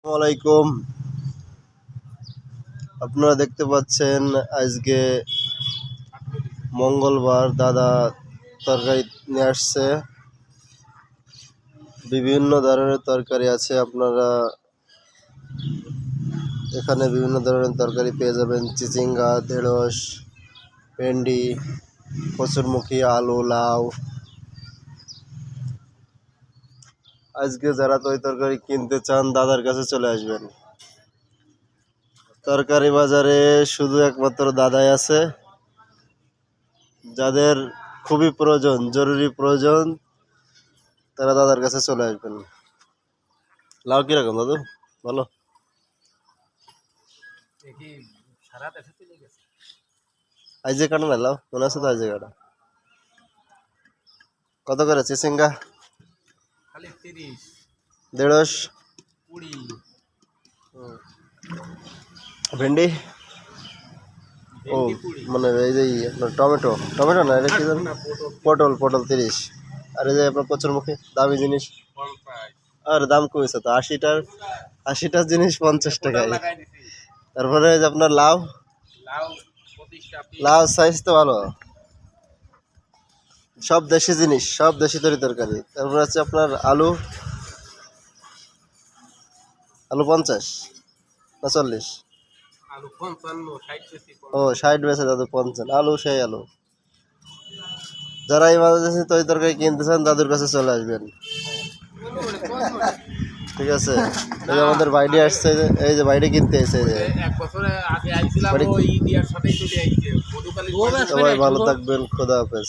আসসালামাইকুম। আপনারা দেখতে পাচ্ছেন আজকে মঙ্গলবার দাদা তরকারি নিয়ে আসছে। বিভিন্ন ধরনের তরকারি আছে, আপনারা এখানে বিভিন্ন ধরনের তরকারি পেয়ে যাবেন। চিচিঙ্গা, ঢেঁড়স, ভেন্ডি, কচুরমুখী, আলু, লাউ। আজকে যারা তো ওই তরকারি কিনতে চান দাদার কাছে চলে আসবেন। তরকারি বাজারে শুধু একমাত্র দাদাই আছে। যাদের খুবই প্রয়োজন, জরুরি প্রয়োজন, তারা দাদার কাছে চলে আসবেন। লাউ কিরকম দাদু বলো? আইজে কাটা না লাউ, মনে আছে তো? আইজে কাটা কত করে? চিচিঙ্গা ঢেঁড়স, ভেন্ডি, ও মানে এই যে আপনার টমেটো, টমেটো না এটা কি জানেন, পটল, পটল 30। আর এই যে আপনার কচুরমুখী, দামি জিনিস। আর দাম কমেছে তো, 80টার জিনিস 50 টাকায়। তারপরে যে আপনার লাউ, লাউ সাইজ তো ভালো, সব দেশি জিনিস, সব দেশি তরকারি। তারপরে আছে আপনার আলু, আলু 50 না 40? ও 60 বেছে দাদু 50, আলু সেই আলু। যারা এই বাজারে তরকারি কিনতে চান দাদুর কাছে চলে আসবেন, ঠিক আছে? এই যে আমাদের বাইরে আসছে, এই যে বাইরে কিনতে এসে, সবাই ভালো থাকবেন, খোদা হাফেজ।